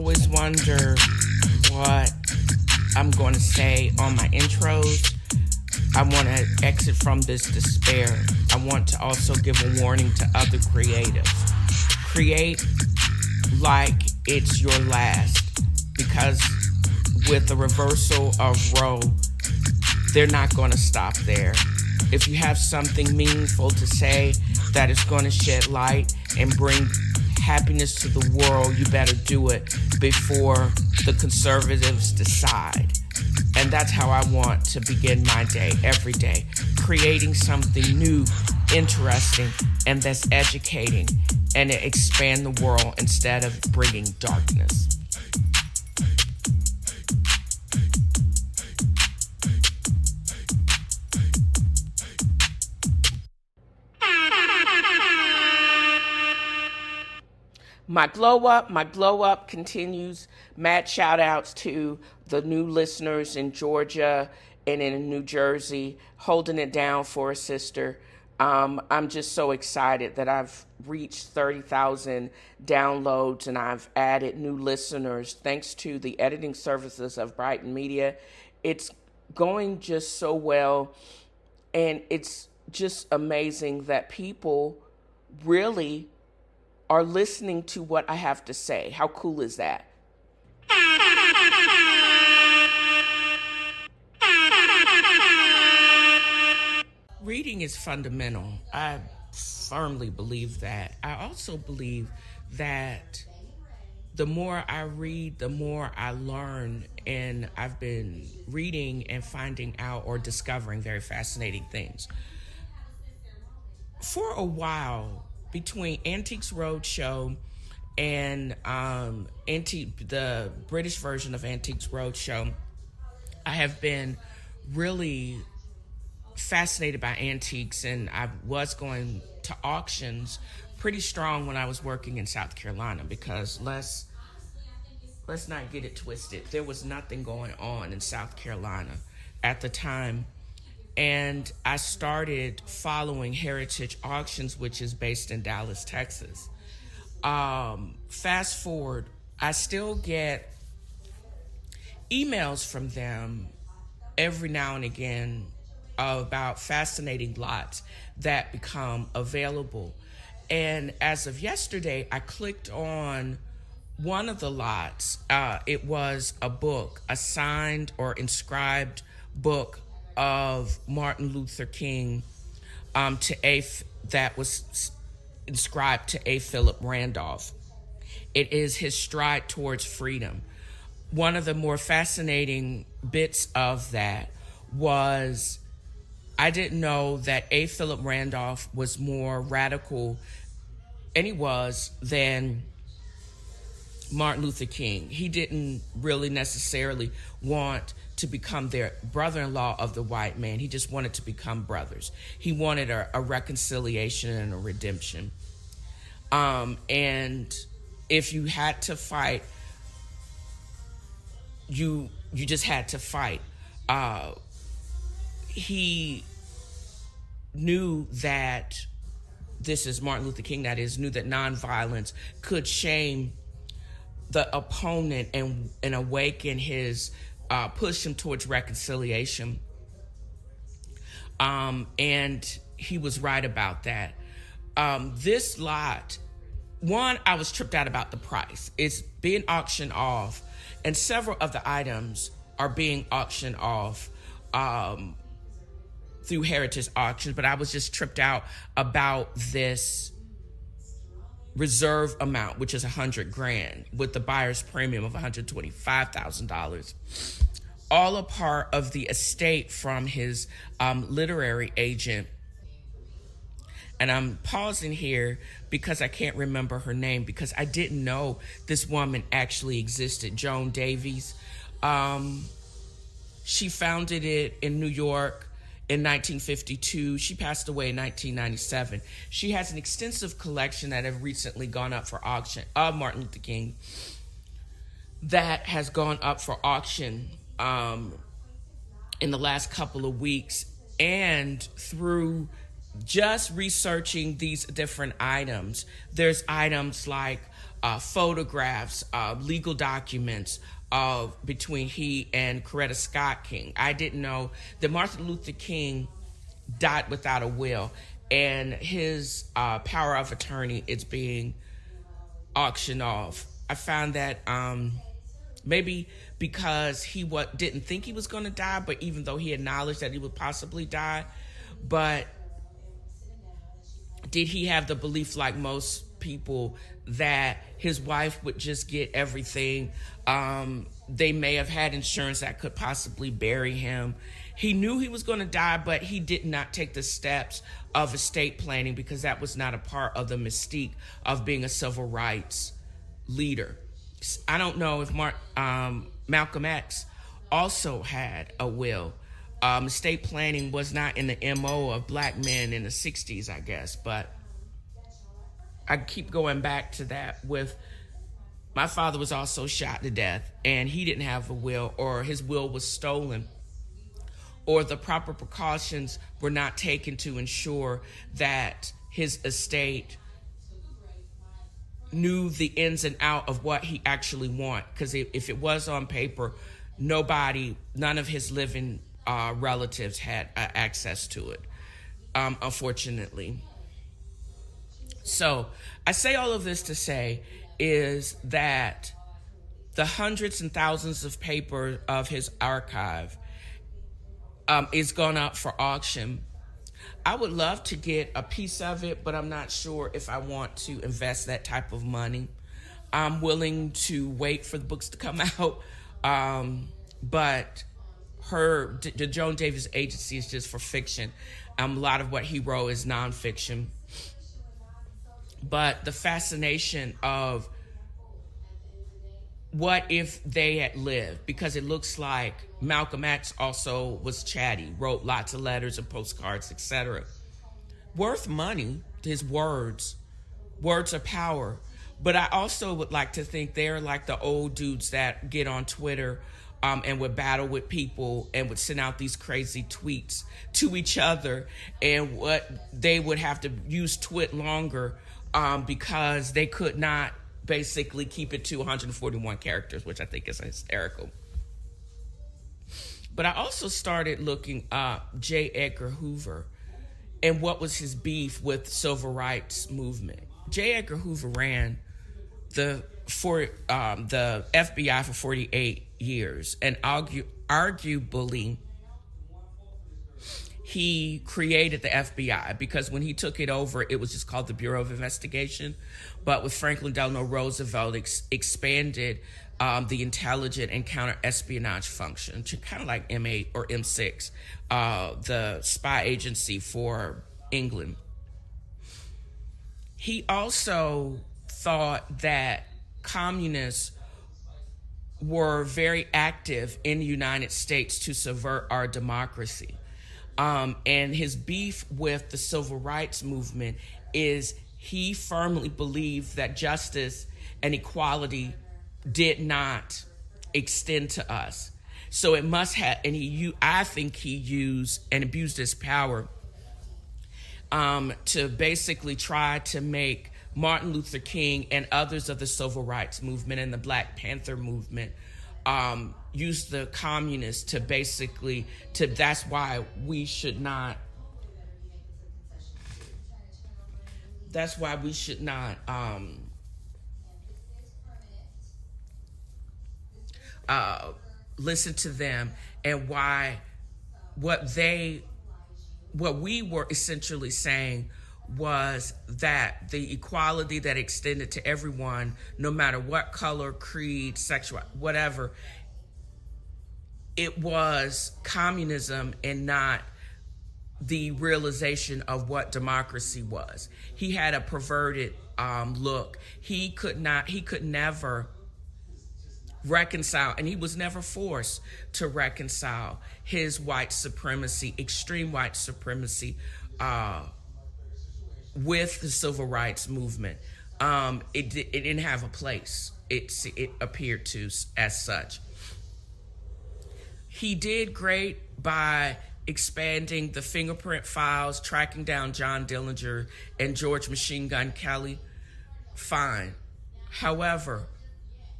always wonder what I'm going to say on my intros. I want to exit from this despair. I want to also give a warning to other creatives. Create like it's your last, because with the reversal of Roe, they're not going to stop there. If you have something meaningful to say that is going to shed light and bring happiness to the world, you better do it before the conservatives decide. And that's how I want to begin my day, every day, creating something new, interesting, and that's educating, and to expand the world instead of bringing darkness. My glow up continues. Mad shout outs to the new listeners in Georgia and in New Jersey, holding it down for a sister. I'm just so excited that I've reached 30,000 downloads and I've added new listeners thanks to the editing services of Brighton Media. It's going just so well, and it's just amazing that people really are listening to what I have to say. How cool is that? Reading is fundamental. I firmly believe that. I also believe that the more I read, the more I learn, and I've been reading and finding out or discovering very fascinating things. For a while, between Antiques Roadshow and the British version of Antiques Roadshow, I have been really fascinated by antiques, and I was going to auctions pretty strong when I was working in South Carolina, because let's not get it twisted. There was nothing going on in South Carolina at the time. And I started following Heritage Auctions, which is based in Dallas, Texas. Fast forward, I still get emails from them every now and again about fascinating lots that become available. And as of yesterday, I clicked on one of the lots. It was a book, a signed or inscribed book of Martin Luther King that was inscribed to A. Philip Randolph. It is his stride towards freedom. One of the more fascinating bits of that was I didn't know that A. Philip Randolph was more radical, and he was, than Martin Luther King. He didn't really necessarily want to become their brother-in-law of the white man. He just wanted to become brothers. He wanted a reconciliation and a redemption. And if you had to fight, you just had to fight. He knew that, this is Martin Luther King, that is, knew that nonviolence could shame the opponent and awaken his, push him towards reconciliation. And he was right about that. This lot, one, I was tripped out about the price. It's being auctioned off, and several of the items are being auctioned off through Heritage Auctions, but I was just tripped out about this reserve amount, which is $100,000, with the buyer's premium of $125,000, all a part of the estate from his literary agent. And I'm pausing here because I can't remember her name, because I didn't know this woman actually existed, Joan Davies. She founded it in New York in 1952. She passed away in 1997. She has an extensive collection that have recently gone up for auction of Martin Luther King that has gone up for auction in the last couple of weeks. And through just researching these different items, there's items like photographs, legal documents between he and Coretta Scott King. I didn't know that Martin Luther King died without a will, and his power of attorney is being auctioned off. I found that maybe because he didn't think he was going to die, but even though he acknowledged that he would possibly die, but did he have the belief, like most people, that his wife would just get everything? They may have had insurance that could possibly bury him. He knew he was going to die, but he did not take the steps of estate planning because that was not a part of the mystique of being a civil rights leader. I don't know if Malcolm X also had a will. Estate planning was not in the MO of black men in the 60s, I guess, but I keep going back to that with my father was also shot to death, and he didn't have a will, or his will was stolen, or the proper precautions were not taken to ensure that his estate knew the ins and out of what he actually wanted. Because if it was on paper, none of his living relatives had access to it, unfortunately. So I say all of this to say is that the hundreds and thousands of paper of his archive is gone up for auction. I would love to get a piece of it, but I'm not sure if I want to invest that type of money. I'm willing to wait for the books to come out, but the Joan Davis Agency is just for fiction. A lot of what he wrote is nonfiction. But the fascination of what if they had lived, because it looks like Malcolm X also was chatty, wrote lots of letters and postcards, etc. Worth money, his words are power. But I also would like to think they're like the old dudes that get on Twitter and would battle with people and would send out these crazy tweets to each other, and what they would have to use twit longer because they could not basically keep it to 141 characters, which I think is hysterical. But I also started looking up J. Edgar Hoover and what was his beef with the civil rights movement. J. Edgar Hoover ran the FBI for 48 years, and arguably he created the FBI, because when he took it over, it was just called the Bureau of Investigation. But with Franklin Delano Roosevelt, expanded the intelligence and counter-espionage function to kind of like M8 or M6, the spy agency for England. He also thought that communists were very active in the United States to subvert our democracy. And his beef with the civil rights movement is he firmly believed that justice and equality did not extend to us. So it must have, and I think he used and abused his power to basically try to make Martin Luther King and others of the civil rights movement and the Black Panther movement use the communists to basically, that's why we should not listen to them, and why what we were essentially saying was that the equality that extended to everyone, no matter what color, creed, sexual, whatever, it was communism and not the realization of what democracy was. He had a perverted look. He could never reconcile, and he was never forced to reconcile his white supremacy, extreme white supremacy, with the civil rights movement. It didn't have a place. It appeared to as such. He did great by expanding the fingerprint files, tracking down John Dillinger and George Machine Gun Kelly. Fine. However,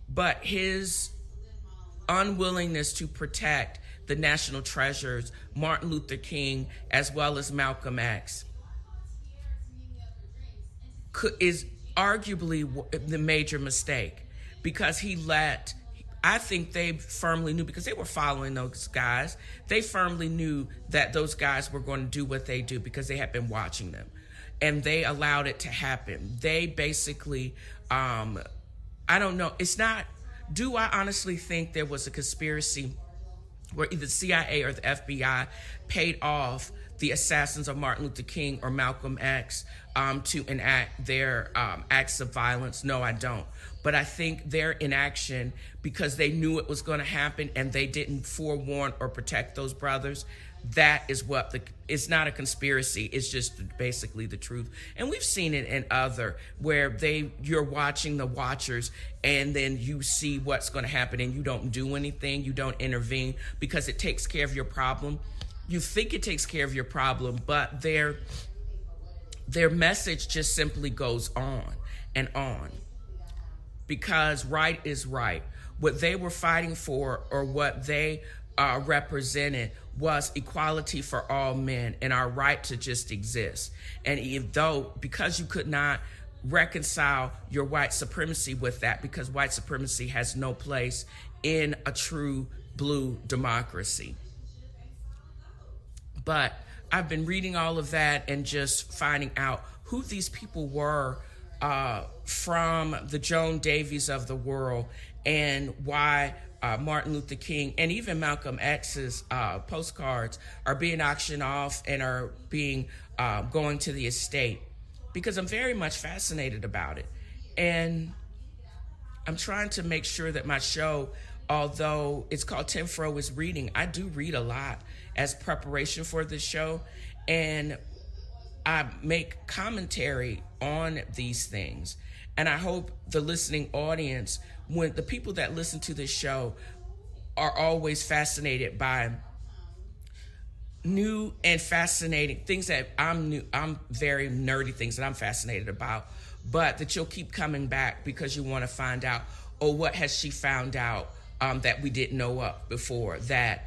but his unwillingness to protect the national treasures, Martin Luther King, as well as Malcolm X, is arguably the major mistake, because I think they firmly knew, because they were following those guys, they firmly knew that those guys were going to do what they do because they had been watching them. And they allowed it to happen. They basically, I don't know, do I honestly think there was a conspiracy where either the CIA or the FBI paid off the assassins of Martin Luther King or Malcolm X to enact their acts of violence? No, I don't. But I think their inaction, because they knew it was going to happen and they didn't forewarn or protect those brothers, that is what it's not a conspiracy. It's just basically the truth. And we've seen it in where you're watching the watchers, and then you see what's going to happen and you don't do anything. You don't intervene because it takes care of your problem. You think it takes care of your problem, but their message just simply goes on and on, because right is right. What they were fighting for, or what they represented, was equality for all men and our right to just exist. And because you could not reconcile your white supremacy with that, because white supremacy has no place in a true blue democracy. But I've been reading all of that and just finding out who these people were, from the Joan Davies of the world, and why Martin Luther King and even Malcolm X's postcards are being auctioned off and are being going to the estate, because I'm very much fascinated about it. And I'm trying to make sure that my show, although it's called Tnfroisreading, I do read a lot as preparation for this show, and I make commentary on these things. And I hope the listening audience, when the people that listen to this show, are always fascinated by new and fascinating things that I'm very nerdy things that I'm fascinated about, but that you'll keep coming back because you want to find out, what has she found out that we didn't know of before? That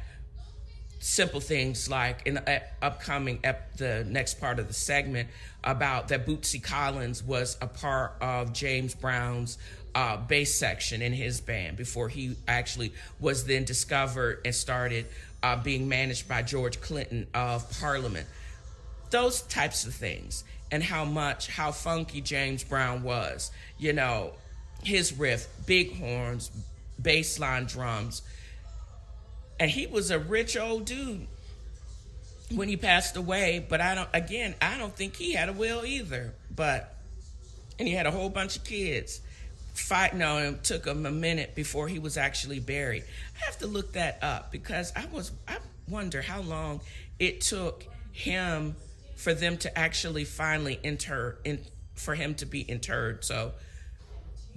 simple things like in the upcoming the next part of the segment, about that Bootsy Collins was a part of James Brown's bass section in his band before he actually was then discovered and started being managed by George Clinton of Parliament. Those types of things, and how funky James Brown was. His riff, big horns, bass line drums. And he was a rich old dude when he passed away, but I don't think he had a will either. And he had a whole bunch of kids fighting on him. Took him a minute before he was actually buried. I have to look that up, because I wonder how long it took him for them to actually finally for him to be interred. So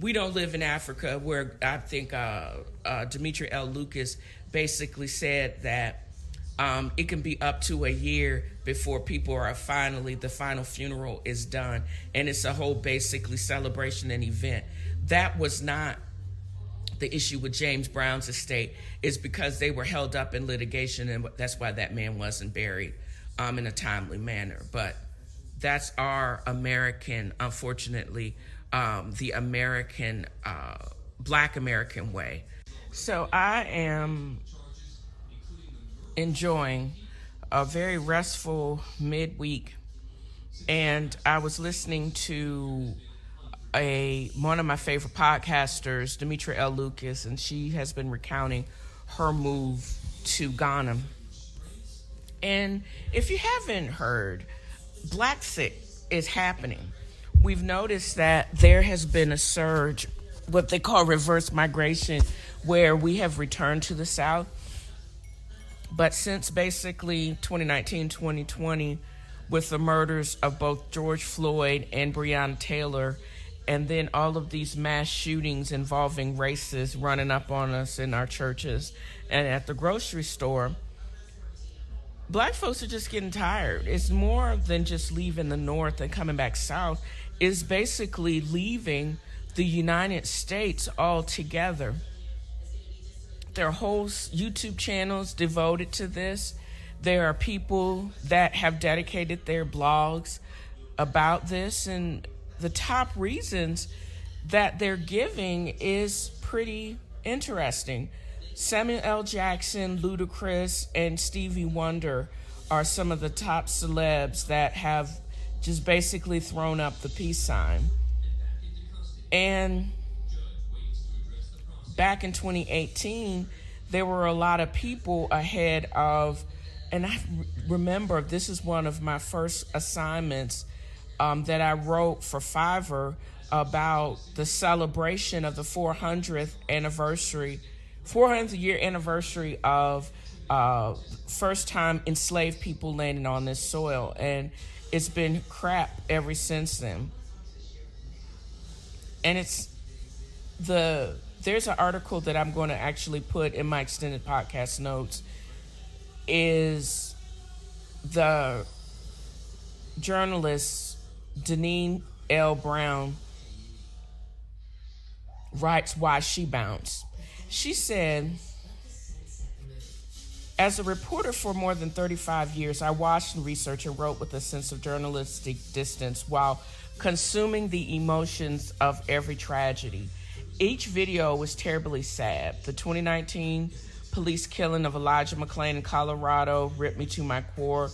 we don't live in Africa, where I think Demetri L. Lucas basically said that it can be up to a year before people are the final funeral is done. And it's a whole basically celebration and event. That was not the issue with James Brown's estate, is because they were held up in litigation, and that's why that man wasn't buried in a timely manner. But that's our American, unfortunately, the American, Black American way. So I am enjoying a very restful midweek, and I was listening to one of my favorite podcasters, Demetri L. Lucas, and she has been recounting her move to Ghana. And if you haven't heard, Blackfoot is happening. We've noticed that there has been a surge, what they call reverse migration, where we have returned to the South. But since basically 2019, 2020, with the murders of both George Floyd and Breonna Taylor, and then all of these mass shootings involving racists running up on us in our churches and at the grocery store, Black folks are just getting tired. It's more than just leaving the North and coming back South. It's basically leaving the United States altogether. There are whole YouTube channels devoted to this. There are people that have dedicated their blogs about this, and the top reasons that they're giving is pretty interesting. Samuel L. Jackson, Ludacris, and Stevie Wonder are some of the top celebs that have just basically thrown up the peace sign. And back in 2018, there were a lot of people ahead of, and I remember this is one of my first assignments that I wrote for Fiverr about the celebration of the 400th year anniversary of first time enslaved people landing on this soil. And it's been crap ever since then. And there's an article that I'm going to actually put in my extended podcast notes. Is the journalist Deneen L. Brown writes why she bounced. She said, as a reporter for more than 35 years, I watched and researched and wrote with a sense of journalistic distance while consuming the emotions of every tragedy. Each video was terribly sad. The 2019 police killing of Elijah McClain in Colorado ripped me to my core.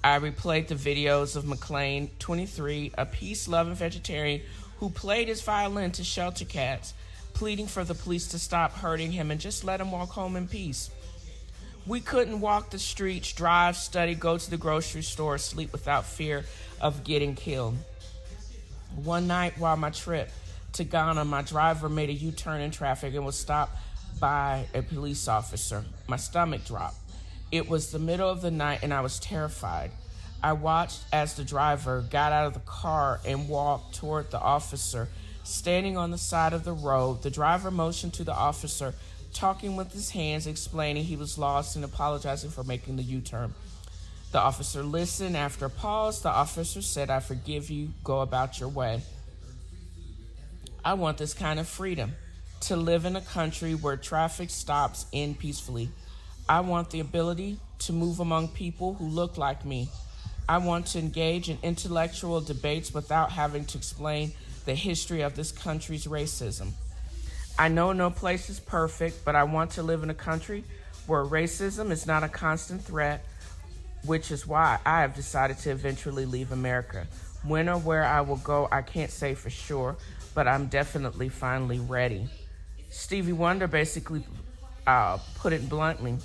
I replayed the videos of McClain, 23, a peace-loving vegetarian who played his violin to shelter cats, pleading for the police to stop hurting him and just let him walk home in peace. We couldn't walk the streets, drive, study, go to the grocery store, sleep without fear of getting killed. One night while my trip to Ghana, my driver made a U-turn in traffic and was stopped by a police officer. My stomach dropped. It was the middle of the night and I was terrified. I watched as the driver got out of the car and walked toward the officer. Standing on the side of the road, the driver motioned to the officer, talking with his hands, explaining he was lost and apologizing for making the U-turn. The officer listened. After a pause, the officer said, "I forgive you. Go about your way." I want this kind of freedom, to live in a country where traffic stops end peacefully. I want the ability to move among people who look like me. I want to engage in intellectual debates without having to explain the history of this country's racism. I know no place is perfect, but I want to live in a country where racism is not a constant threat, which is why I have decided to eventually leave America. When or where I will go, I can't say for sure, but I'm definitely finally ready. Stevie Wonder basically put it bluntly.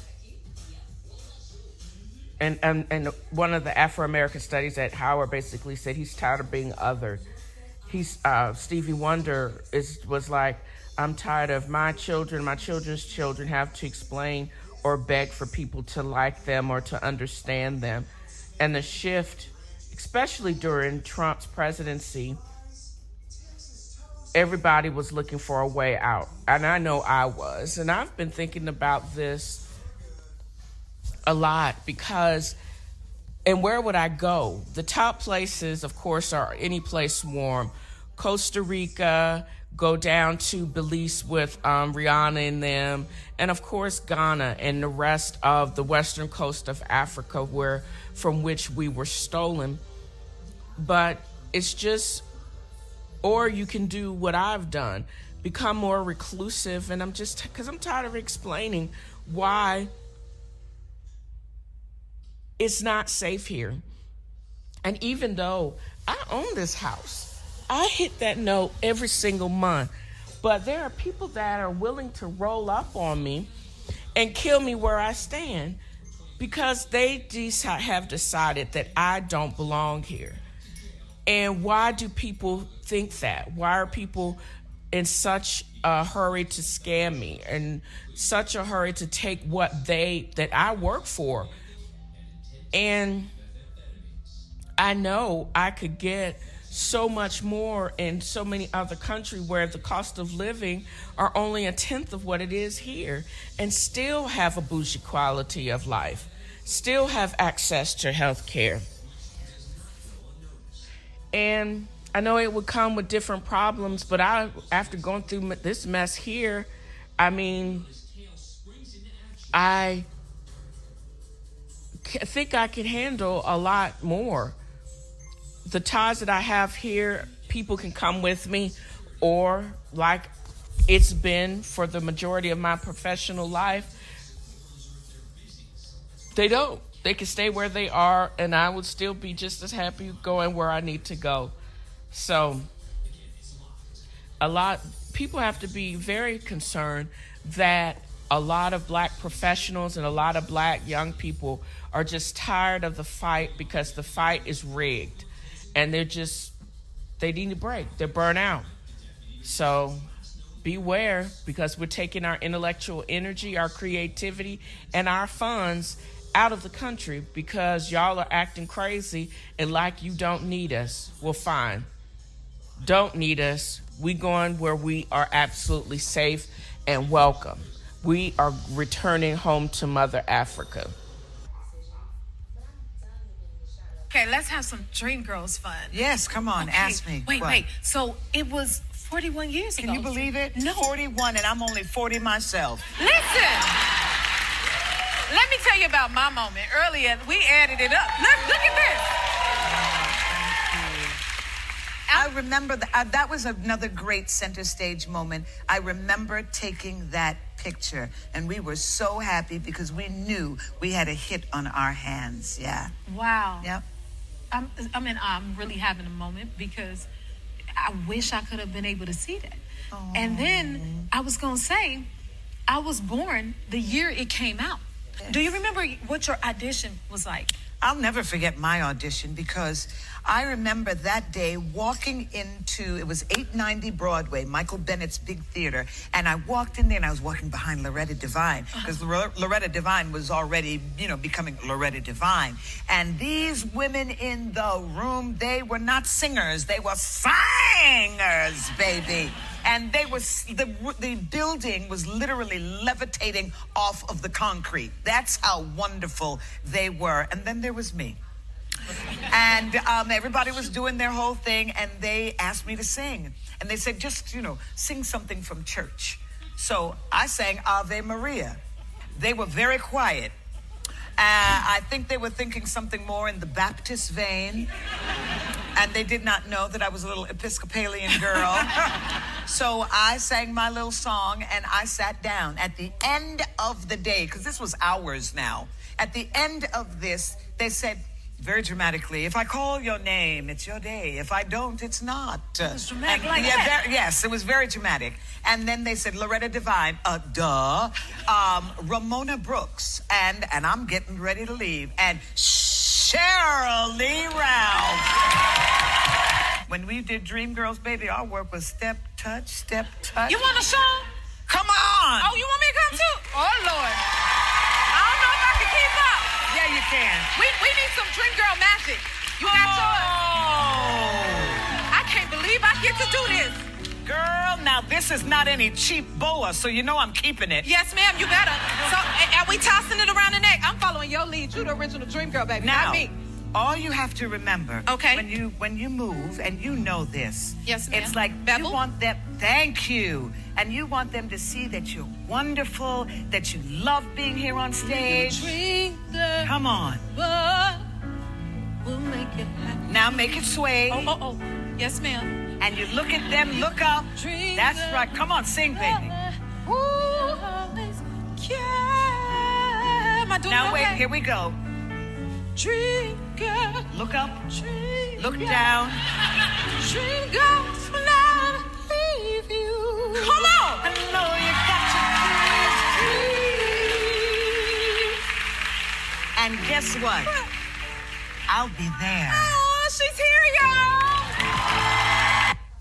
And one of the Afro-American studies at Howard basically said he's tired of being othered. Stevie Wonder was like, I'm tired of my children's children have to explain or beg for people to like them or to understand them. And the shift, especially during Trump's presidency, everybody was looking for a way out. And I know I was. And I've been thinking about this a lot because, and where would I go? The top places, of course, are any place warm. Costa Rica, go down to Belize with Rihanna and them, and of course Ghana and the rest of the western coast of Africa from which we were stolen. But it's just, or you can do what I've done, become more reclusive, and because I'm tired of explaining why it's not safe here. And even though I own this house, I hit that note every single month. But there are people that are willing to roll up on me and kill me where I stand because they have decided that I don't belong here. And why do people think that? Why are people in such a hurry to scam me and such a hurry to take what that I work for? And I know I could get so much more in so many other countries where the cost of living are only a tenth of what it is here, and still have a bougie quality of life, still have access to health care. And I know it would come with different problems, but after going through this mess here, I mean, I think I can handle a lot more. The ties that I have here, people can come with me, or like it's been for the majority of my professional life, they don't. They can stay where they are, and I would still be just as happy going where I need to go. So, people have to be very concerned that a lot of black professionals and a lot of black young people are just tired of the fight because the fight is rigged, and they need a break. They're burnt out. So beware, because we're taking our intellectual energy, our creativity, and our funds out of the country because y'all are acting crazy and like you don't need us. Well, fine. Don't need us. We going where we are absolutely safe and welcome. We are returning home to Mother Africa. Okay, let's have some Dream Girls fun. Yes, come on, okay. Ask me. Wait. So it was 41 years ago. Can you believe it? No. 41, and I'm only 40 myself. Listen. Let me tell you about my moment. Earlier, we added it up. Look at this. I remember that was another great center stage moment. I remember taking that picture, and we were so happy because we knew we had a hit on our hands. Yeah. Wow. Yep. I'm really having a moment because I wish I could have been able to see that. Oh. And then I was going to say, I was born the year it came out. Yes. Do you remember what your audition was like? I'll never forget my audition because I remember that day walking into, it was 890 Broadway, Michael Bennett's big theater, and I walked in there and I was walking behind Loretta Devine because Loretta Devine was already, becoming Loretta Devine. And these women in the room, they were not singers, they were singers, baby. And the building was literally levitating off of the concrete. That's how wonderful they were. And then there was me. And everybody was doing their whole thing, and they asked me to sing. And they said, just, sing something from church. So I sang Ave Maria. They were very quiet. I think they were thinking something more in the Baptist vein. And they did not know that I was a little Episcopalian girl. So I sang my little song, and I sat down. At the end of the day, because this was hours now, at the end of this, they said, very dramatically, if I call your name, it's your day. If I don't, it's not. It was dramatic like that? Yes, it was very dramatic. And then they said, Loretta Devine, Ramona Brooks, and I'm getting ready to leave, and Cheryl Lee Ralph. When we did Dream Girls, baby, our work was step, touch, step, touch. You want a song? Come on! Oh, you want me to come too? Oh, Lord. I don't know if I can keep up. Yeah, you can. We need some Dream Girl magic. You got yours? I can't believe I get to do this. Girl, now this is not any cheap boa, so you know I'm keeping it. Yes, ma'am, you better. So, are we tossing it around the neck? I'm following your lead. You the original Dream Girl, baby, now, not me. All you have to remember, okay, when you move, and you know this, yes, ma'am. It's like Bevel? You want them, thank you, and you want them to see that you're wonderful, that you love being here on stage. Come on. We'll make it happen. Now make it sway. Oh. Yes, ma'am. And you look at them, look up. That's right. Come on, sing, baby. Now wait, here we go. Dream girl. Look up. Dream look girl. Down. Dream girl, will never leave you. Come on. I know you got to dream. And guess what? I'll be there. Oh, she's here, y'all.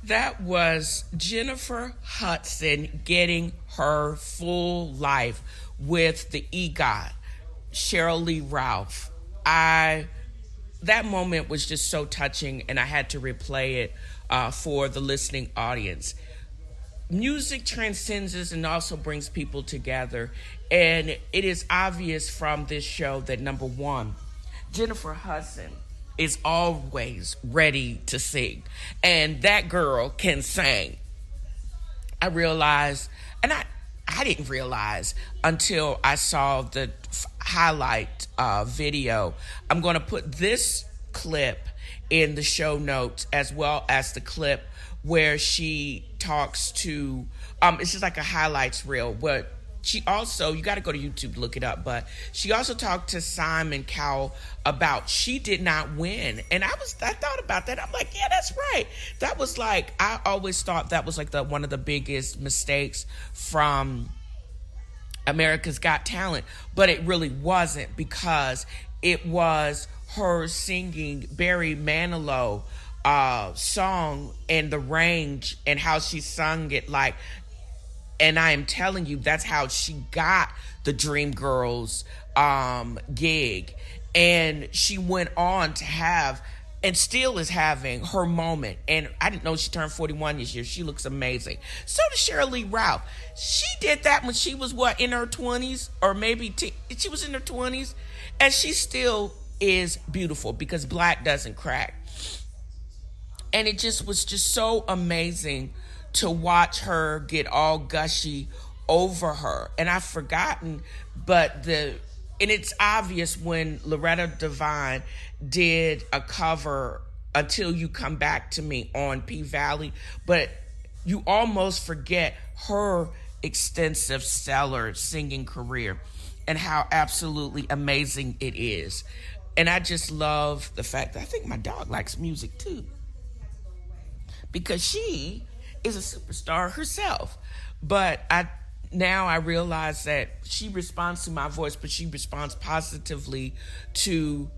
That was Jennifer Hudson getting her full life with the EGOT, Cheryl Lee Ralph. That moment was just so touching, and I had to replay it for the listening audience. Music transcends us and also brings people together, and it is obvious from this show that, number one, Jennifer Hudson is always ready to sing. And that girl can sing. I realized, and I didn't realize until I saw the highlight video. I'm going to put this clip in the show notes as well as the clip where she talks to, it's just like a highlights reel, but she also, you got to go to YouTube to look it up, but she also talked to Simon Cowell about she did not win. And I thought about that. I'm like, yeah, that's right. That was like, I always thought that was like one of the biggest mistakes from America's Got Talent, but it really wasn't, because it was her singing Barry Manilow song and the range and how she sung it, like, and I am telling you, that's how she got the Dreamgirls gig. And she went on to have, and still is having, her moment. And I didn't know she turned 41 this year. She looks amazing. So did Sheryl Lee Ralph. She did that when she was, in her 20s? Or maybe she was in her 20s. And she still is beautiful, because black doesn't crack. And it just was just so amazing to watch her get all gushy over her. And I've forgotten, but and it's obvious when Loretta Devine did a cover, Until You Come Back to Me, on P-Valley, but you almost forget her extensive, stellar singing career and how absolutely amazing it is. And I just love the fact that I think my dog likes music too, because she is a superstar herself. But now I realize that she responds to my voice, but she responds positively to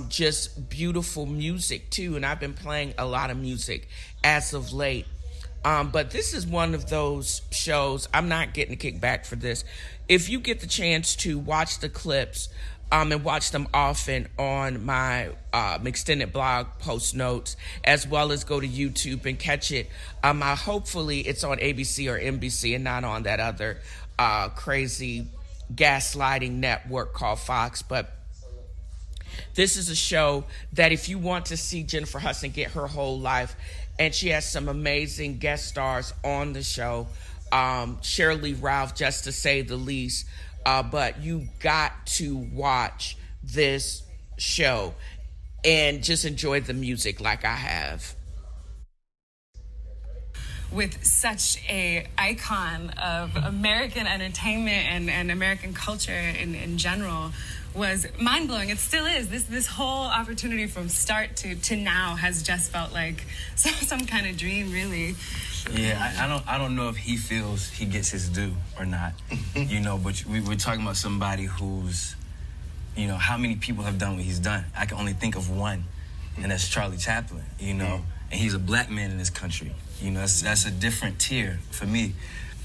just beautiful music too. And I've been playing a lot of music as of late. But this is one of those shows, I'm not getting a kickback for this. If you get the chance to watch the clips, and watch them often on my extended blog post notes, as well as go to YouTube and catch it. Hopefully it's on ABC or NBC and not on that other crazy gaslighting network called Fox. But this is a show that if you want to see Jennifer Hudson get her whole life, and she has some amazing guest stars on the show, Sheryl Lee Ralph, just to say the least. But you got to watch this show and just enjoy the music like I have. With such a icon of American entertainment and American culture in general, was mind-blowing. It still is. This whole opportunity from start to now has just felt like some kind of dream, really. Yeah, I don't know if he feels he gets his due or not, but we're talking about somebody who's, how many people have done what he's done? I can only think of one, and that's Charlie Chaplin, and he's a black man in this country. That's a different tier for me.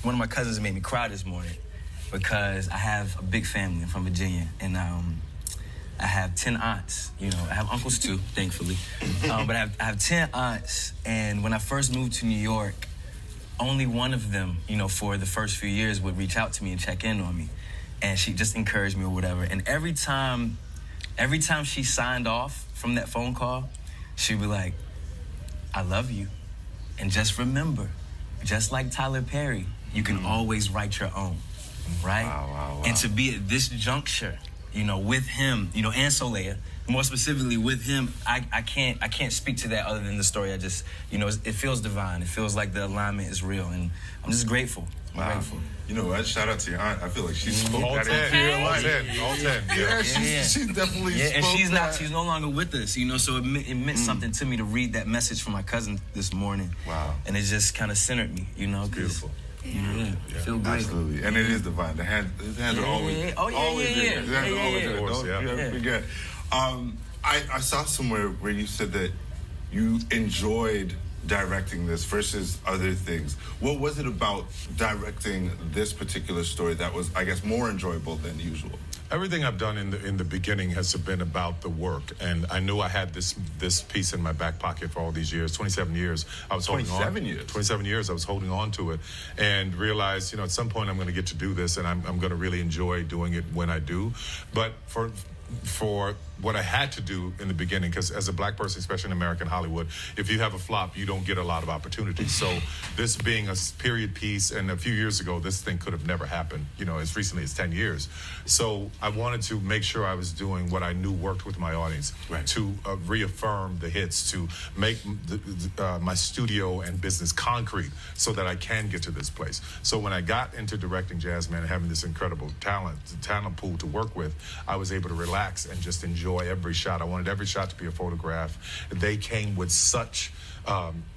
One of my cousins made me cry this morning because I have a big family. I'm from Virginia, and I have 10 aunts. I have uncles too, thankfully. But I have 10 aunts, and when I first moved to New York, only one of them, for the first few years would reach out to me and check in on me. And she just encouraged me or whatever. And every time she signed off from that phone call, she'd be like, I love you. And just remember, just like Tyler Perry, you can always write your own, right? Wow. And to be at this juncture, with him, and Soleil, more specifically with him, I can't speak to that other than the story. I just, it feels divine. It feels like the alignment is real, and I'm just grateful. I'm grateful. You know what? Shout out to your aunt. I feel like she spoke All that 10. into your life. All 10. Yeah, she definitely spoke and she's that. she's no longer with us, so it meant something to me to read that message from my cousin this morning. Wow. And it just kind of centered me, Beautiful. Yeah, feel great. Absolutely. And it is divine. His hands are always there. His hands are always there. Don't you ever forget. I saw somewhere where you said that you enjoyed directing this versus other things. What was it about directing this particular story that was, I guess, more enjoyable than usual? Everything I've done in the beginning has been about the work, and I knew I had this piece in my back pocket for all these years. 27 years I was holding on. 27 years I was holding on to it, and realized, at some point I'm going to get to do this, and I'm going to really enjoy doing it when I do. But for what I had to do in the beginning, because as a black person, especially in American Hollywood, if you have a flop, you don't get a lot of opportunities. So this being a period piece, and a few years ago, this thing could have never happened, as recently as 10 years. So I wanted to make sure I was doing what I knew worked with my audience, to reaffirm the hits, to make my studio and business concrete so that I can get to this place. So when I got into directing Jazzman and having this incredible talent pool to work with, I was able to relax and just enjoy every shot. I wanted every shot to be a photograph. They came with such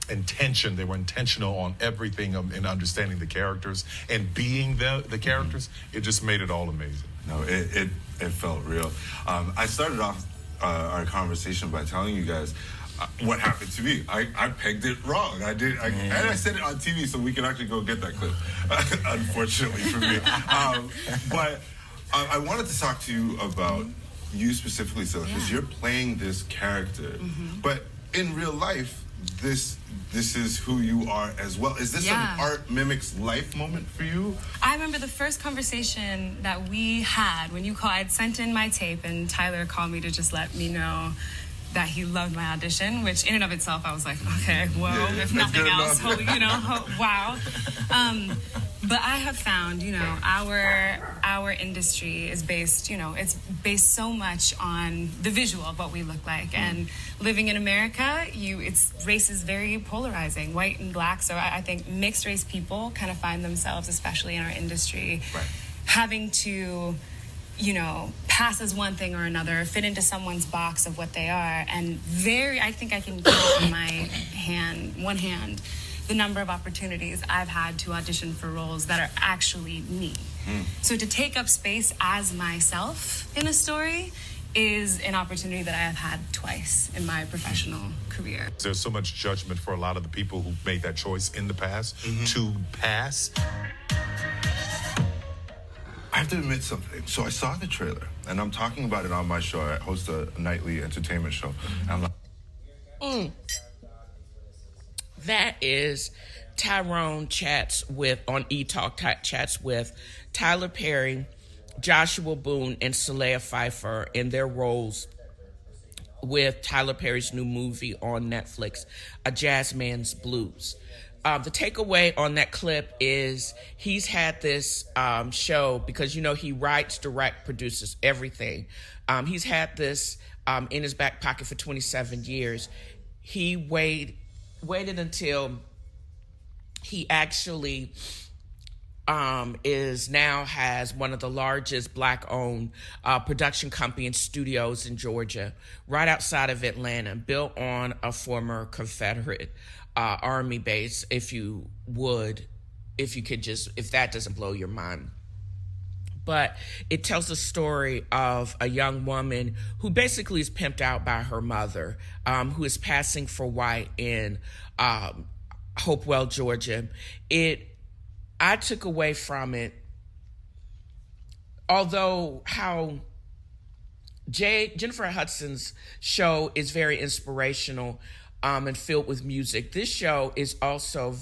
intention. They were intentional on everything in understanding the characters and being the characters. It just made it all amazing. No, it felt real. I started off our conversation by telling you guys what happened to me. I pegged it wrong. And I said it on TV, so we can actually go get that clip. Unfortunately for me. But I wanted to talk to you about you specifically, Scylla, because you're playing this character, but in real life, this is who you are as well. Is this an art mimics life moment for you? I remember the first conversation that we had when you called. I'd sent in my tape, and Tyler called me to just let me know that he loved my audition, which in and of itself, I was like, okay, well, if nothing else, wow. But I have found, our industry is based, it's based so much on the visual of what we look like. And living in America, race is very polarizing, white and black. So I think mixed race people kind of find themselves, especially in our industry, having to, pass as one thing or another, fit into someone's box of what they are. And I think I can count on one hand, the number of opportunities I've had to audition for roles that are actually me. So to take up space as myself in a story is an opportunity that I have had twice in my professional career. There's so much judgment for a lot of the people who made that choice in the past to pass. I have to admit something. So I saw the trailer, and I'm talking about it on my show. I host a nightly entertainment show. And I'm like, That is Tyrone on E-Talk chats with Tyler Perry, Joshua Boone, and Saleha Pfeiffer in their roles with Tyler Perry's new movie on Netflix, A Jazzman's Blues. The takeaway on that clip is he's had this show because, he writes, direct, produces everything. He's had this in his back pocket for 27 years. He waited until he actually has one of the largest black-owned production company and studios in Georgia, right outside of Atlanta, built on a former Confederate Army base, if that doesn't blow your mind. But it tells the story of a young woman who basically is pimped out by her mother, who is passing for white in Hopewell, Georgia. I took away from it, although how Jennifer Hudson's show is very inspirational and filled with music. This show is also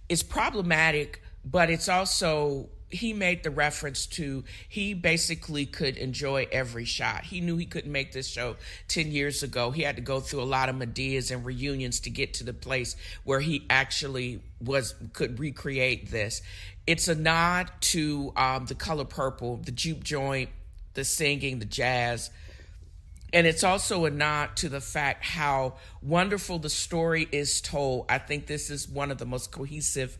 it's problematic, but it's also, he made the reference to, he basically could enjoy every shot. He knew he couldn't make this show 10 years ago. He had to go through a lot of Medeas and reunions to get to the place where he actually could recreate this. It's a nod to the color purple, the juke joint, the singing, the jazz. And it's also a nod to the fact how wonderful the story is told. I think this is one of the most cohesive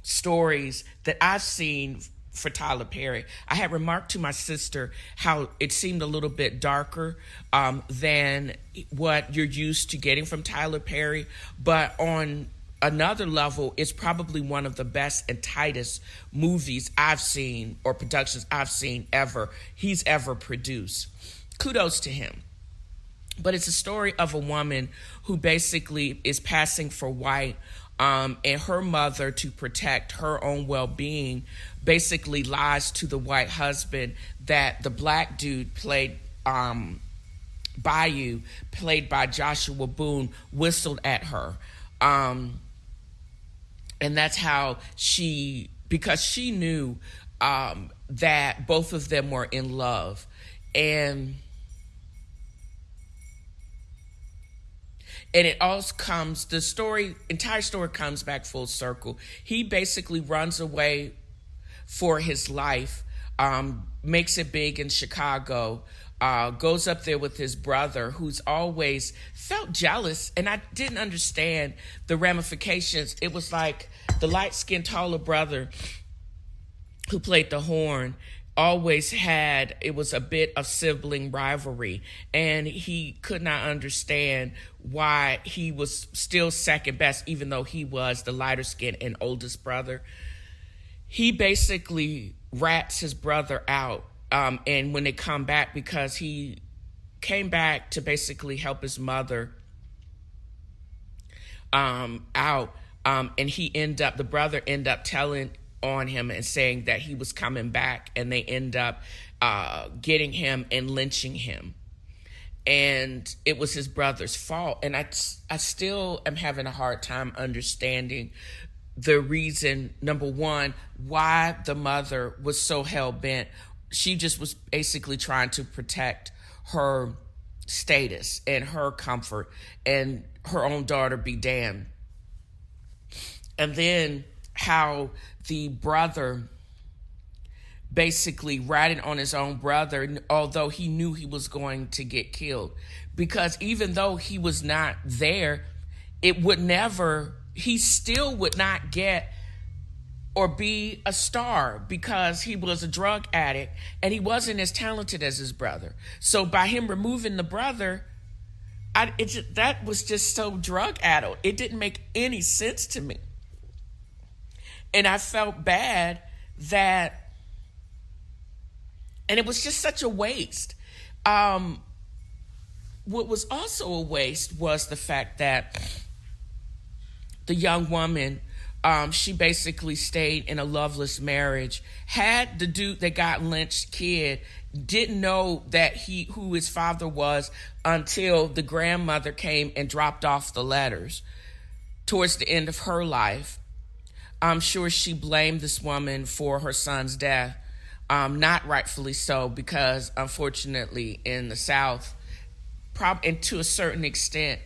stories that I've seen for Tyler Perry. I had remarked to my sister how it seemed a little bit darker than what you're used to getting from Tyler Perry. But on another level, it's probably one of the best and tightest movies I've seen, or productions I've seen he's ever produced. Kudos to him. But it's a story of a woman who basically is passing for white And her mother, to protect her own well-being, basically lies to the white husband that the black dude played Bayou, played by Joshua Boone, whistled at her. And that's how because she knew that both of them were in love. And it also comes, entire story comes back full circle. He basically runs away for his life, makes it big in Chicago, goes up there with his brother, who's always felt jealous, and I didn't understand the ramifications. It was like the light-skinned, taller brother who played the horn always had, it was a bit of sibling rivalry, and he could not understand why he was still second best, even though he was the lighter skinned and oldest brother. He basically rats his brother out, and when they come back, because he came back to basically help his mother out, and the brother ended up telling on him and saying that he was coming back, and they end up getting him and lynching him. And it was his brother's fault. And I still am having a hard time understanding the reason, number one, why the mother was so hell-bent. She just was basically trying to protect her status and her comfort, and her own daughter be damned. And then how the brother basically ratted on his own brother, although he knew he was going to get killed. Because even though he was not there, he still would not get or be a star, because he was a drug addict and he wasn't as talented as his brother. So by him removing the brother, that was just so drug-addled. It didn't make any sense to me. And I felt bad and it was just such a waste. What was also a waste was the fact that the young woman, she basically stayed in a loveless marriage, had the dude that got lynched kid, didn't know who his father was until the grandmother came and dropped off the letters towards the end of her life. I'm sure she blamed this woman for her son's death. Not rightfully so, because unfortunately in the South, and to a certain extent,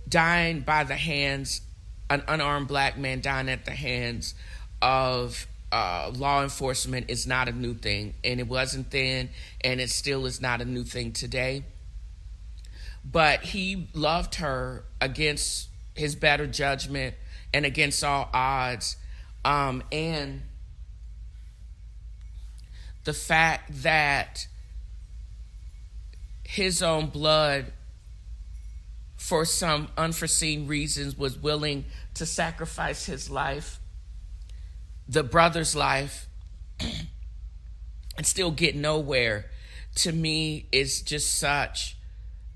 dying by the hands, an unarmed black man dying at the hands of law enforcement is not a new thing. And it wasn't then, and it still is not a new thing today. But he loved her against his better judgment and against all odds. And the fact that his own blood, for some unforeseen reasons, was willing to sacrifice his life, the brother's life, and still get nowhere, to me is just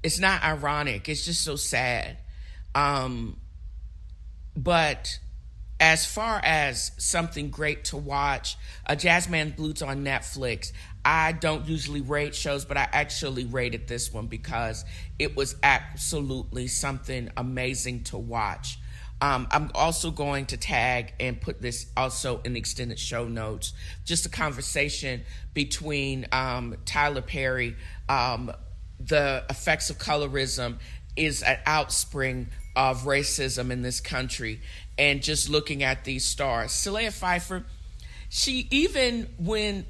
it's not ironic, it's just so sad. But as far as something great to watch, Jazzman Blues on Netflix. I don't usually rate shows, but I actually rated this one because it was absolutely something amazing to watch. I'm also going to tag and put this also in the extended show notes, just a conversation between Tyler Perry. The effects of colorism is an outspring of racism in this country, and just looking at these stars. Celia Pfeiffer, she, even when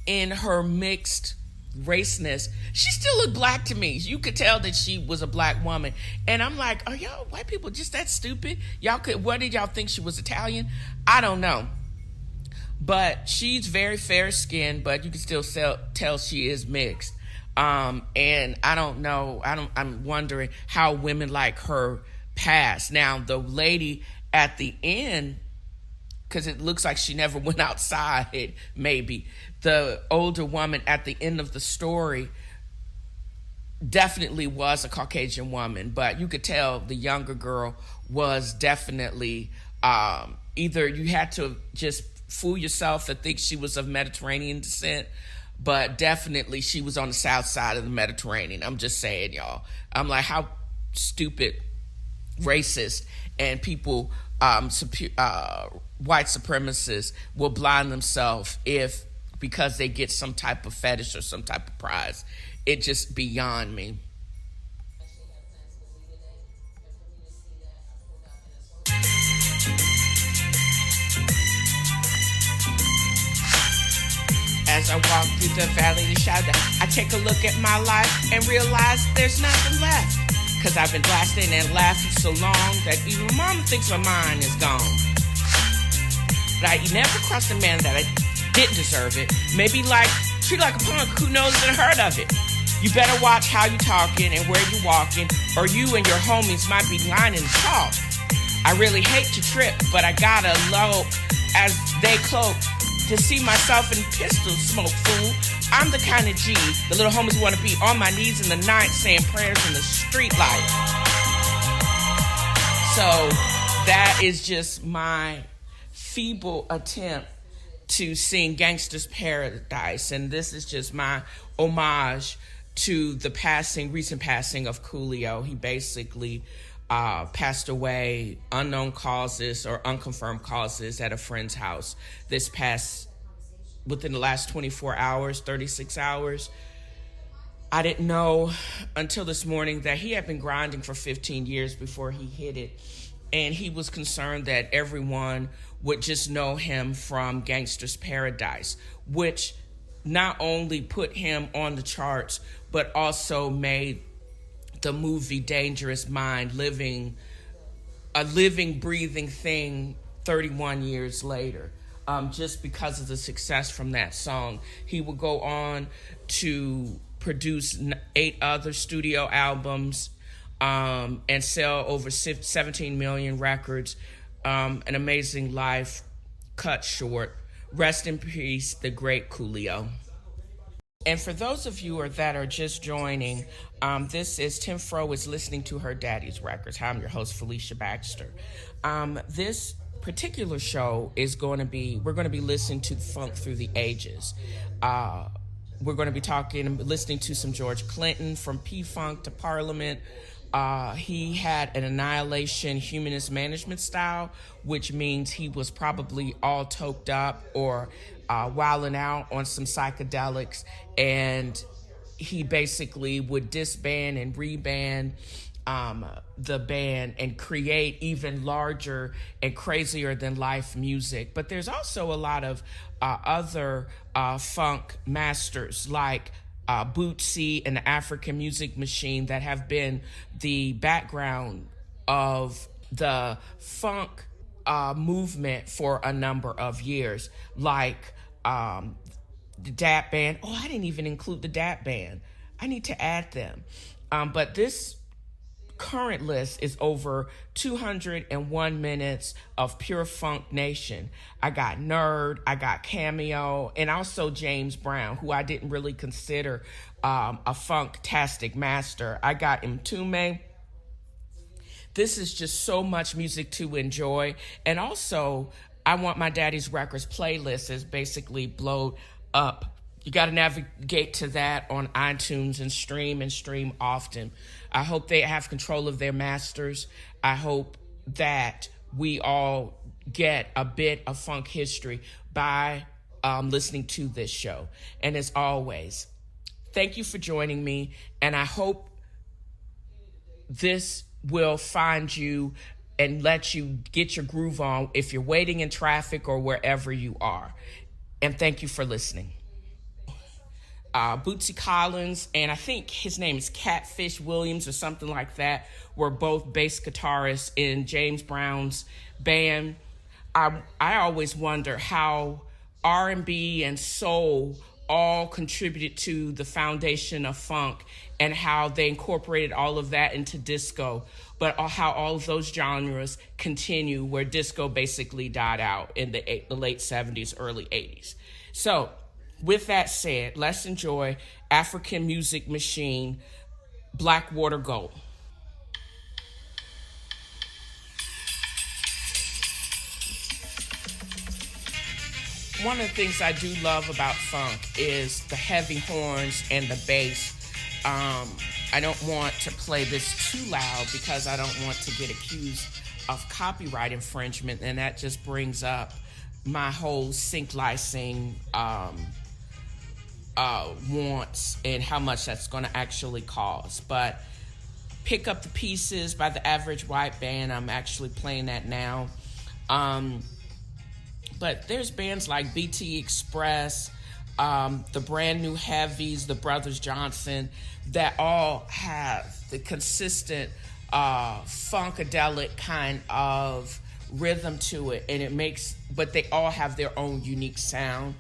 in her mixed raceness, she still looked black to me. You could tell that she was a black woman. And I'm like, are y'all white people just that stupid? What did y'all think, she was Italian? I don't know. But she's very fair skinned, but you can still tell she is mixed. And I don't know, I'm wondering how women like her pass. Now, the lady at the end, because it looks like she never went outside, maybe. The older woman at the end of the story, definitely was a Caucasian woman, but you could tell the younger girl was definitely either you had to just fool yourself to think she was of Mediterranean descent, but definitely she was on the south side of the Mediterranean. I'm just saying, y'all. I'm like, how stupid, racist, and people, white supremacists will blind themselves because they get some type of fetish or some type of prize. It just beyond me. As I walk through the valley of the shadow, I take a look at my life and realize there's nothing left. Cause I've been blasting and laughing so long that even mama thinks my mind is gone. But I never crossed a man that I didn't deserve it. Maybe treat like a punk who knows and heard of it. You better watch how you talking and where you walking, or you and your homies might be lining the talk. I really hate to trip, but I gotta low as they cloak to see myself in pistol smoke, fool. I'm the kind of G the little homies want to be on my knees in the night saying prayers in the street light. So that is just my feeble attempt to sing Gangsta's Paradise, and this is just my homage to the recent passing of Coolio. He basically passed away, unknown causes or unconfirmed causes, at a friend's house within the last 24 hours, 36 hours. I didn't know until this morning that he had been grinding for 15 years before he hit it. And he was concerned that everyone would just know him from Gangsta's Paradise, which not only put him on the charts, but also made the movie Dangerous Mind a living, breathing thing 31 years later. Just because of the success from that song. He would go on to produce 8 other studio albums and sell over 17 million records. An amazing life cut short. Rest in peace, the great Coolio. And for those of you that are just joining, this is Tnfro is listening to her daddy's records. Hi, I'm your host, Felicia Baxter. This particular show is we're going to be listening to funk through the ages. We're going to be listening to some George Clinton, from P-Funk to Parliament. He had an annihilation humanist management style, which means he was probably all toked up or wilding out on some psychedelics, and he basically would disband and reband the band and create even larger and crazier than life music. But there's also a lot of other funk masters like Bootsy and the African Music Machine that have been the background of the funk movement for a number of years, like the Dap Band. Oh, I didn't even include the Dap Band. I need to add them. But this current list is over 201 minutes of pure funk nation. I got Nerd, I got Cameo, and also James Brown, who I didn't really consider a funktastic master. I got Mtume. This is just so much music to enjoy. And also, I Want My Daddy's Records playlist is basically blowed up. You got to navigate to that on iTunes and stream often. I hope they have control of their masters. I hope that we all get a bit of funk history by listening to this show. And as always, thank you for joining me. And I hope this will find you and let you get your groove on if you're waiting in traffic or wherever you are. And thank you for listening. Bootsy Collins, and I think his name is Catfish Williams or something like that, were both bass guitarists in James Brown's band. I always wonder how R&B and soul all contributed to the foundation of funk and how they incorporated all of that into disco, but how all of those genres continue where disco basically died out in the late 70s, early 80s. So with that said, let's enjoy African Music Machine Blackwater Gold. One of the things I do love about funk is the heavy horns and the bass. I don't want to play this too loud because I don't want to get accused of copyright infringement, and that just brings up my whole sync licensing wants and how much that's going to actually cost. But Pick Up the Pieces by the Average White Band, I'm actually playing that now. But there's bands like BT Express, the Brand New Heavies, the Brothers Johnson, that all have the consistent funkadelic kind of rhythm to it, and but they all have their own unique sound.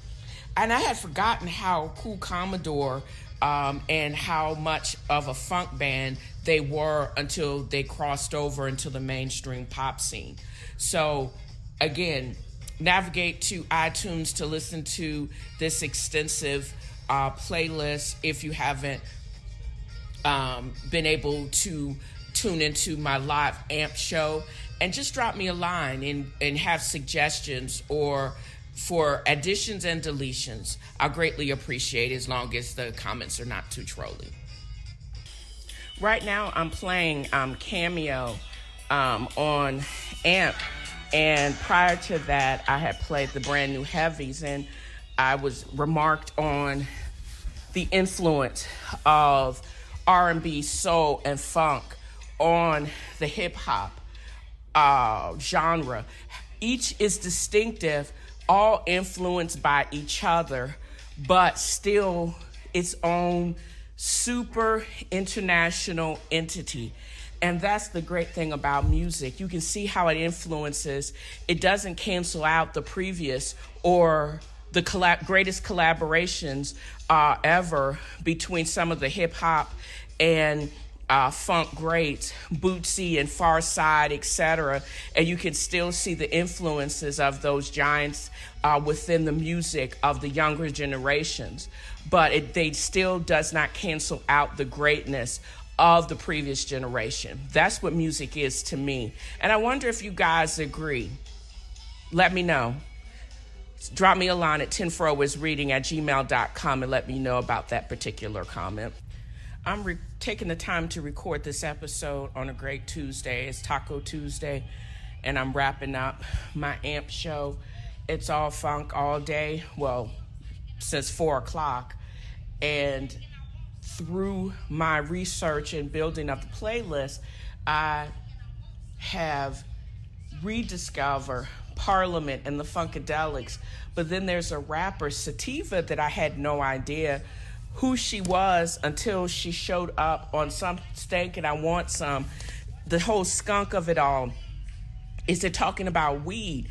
And I had forgotten how Cool Commodore and how much of a funk band they were until they crossed over into the mainstream pop scene. So again, navigate to iTunes to listen to this extensive playlist if you haven't been able to tune into my live AMP show, and just drop me a line and have suggestions or for additions and deletions. I greatly appreciate it, as long as the comments are not too trolly. Right now I'm playing Cameo on AMP, and prior to that I had played the Brand New Heavies, and I was remarked on the influence of R&B, soul, and funk on the hip-hop genre. Each is distinctive, all influenced by each other, but still its own super international entity. And that's the great thing about music. You can see how it influences. It doesn't cancel out the previous or the greatest collaborations ever between some of the hip-hop and funk greats, Bootsy and Pharcyde, etc. And you can still see the influences of those giants within the music of the younger generations. But they still does not cancel out the greatness of the previous generation. That's what music is to me. And I wonder if you guys agree. Let me know. Drop me a line at Tnfroisreading@gmail.com and let me know about that particular comment. I'm taking the time to record this episode on a great Tuesday. It's Taco Tuesday, and I'm wrapping up my AMP show. It's all funk all day, well, since 4 o'clock. And through my research and building up the playlist, I have rediscovered Parliament and the Funkadelics. But then there's a rapper, Sativa, that I had no idea who she was until she showed up on Some Stank and I Want Some. The whole skunk of it all is they're talking about weed.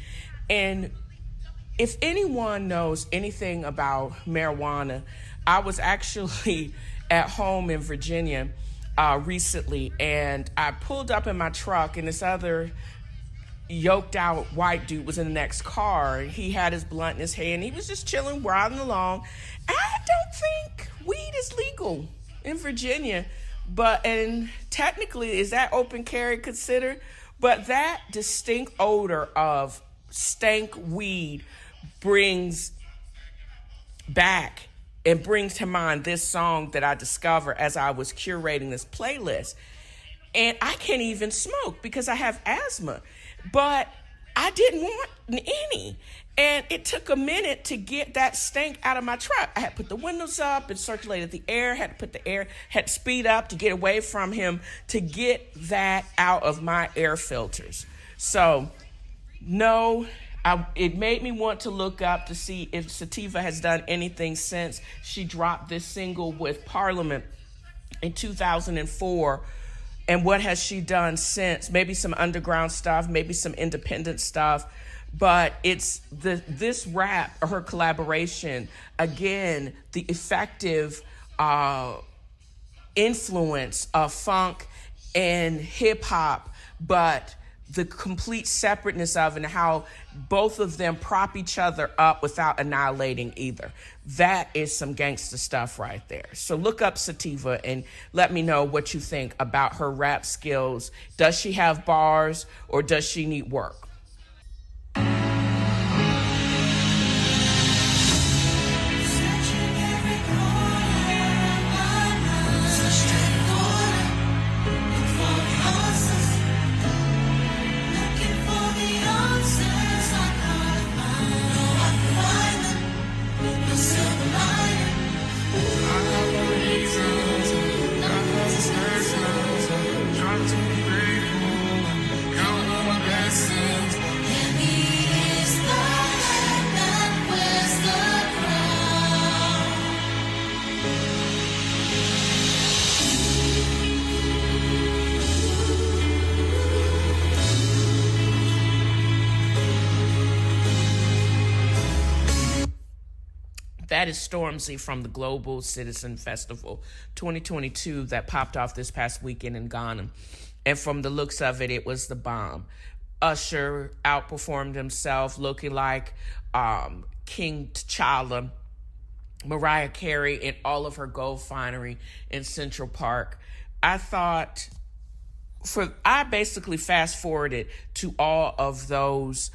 And if anyone knows anything about marijuana, I was actually at home in Virginia recently, and I pulled up in my truck, and this other yoked out white dude was in the next car. He had his blunt in his hand. He was just chilling, riding along. I don't think weed is legal in Virginia, and technically, is that open carry considered? But that distinct odor of stank weed brings back and brings to mind this song that I discovered as I was curating this playlist. And I can't even smoke because I have asthma, but I didn't want any. And it took a minute to get that stank out of my truck. I had to put the windows up and circulated the air, had to speed up to get away from him to get that out of my air filters. So, no, it made me want to look up to see if Sativa has done anything since she dropped this single with Parliament in 2004. And what has she done since? Maybe some underground stuff, maybe some independent stuff. But it's this rap, or her collaboration, again, the effective influence of funk and hip hop, but the complete separateness of and how both of them prop each other up without annihilating either. That is some gangster stuff right there. So look up Sativa and let me know what you think about her rap skills. Does she have bars or does she need work? That is Stormzy from the Global Citizen Festival 2022 that popped off this past weekend in Ghana. And from the looks of it, it was the bomb. Usher outperformed himself, looking like King T'Challa. Mariah Carey in all of her gold finery in Central Park. I basically fast forwarded to all of those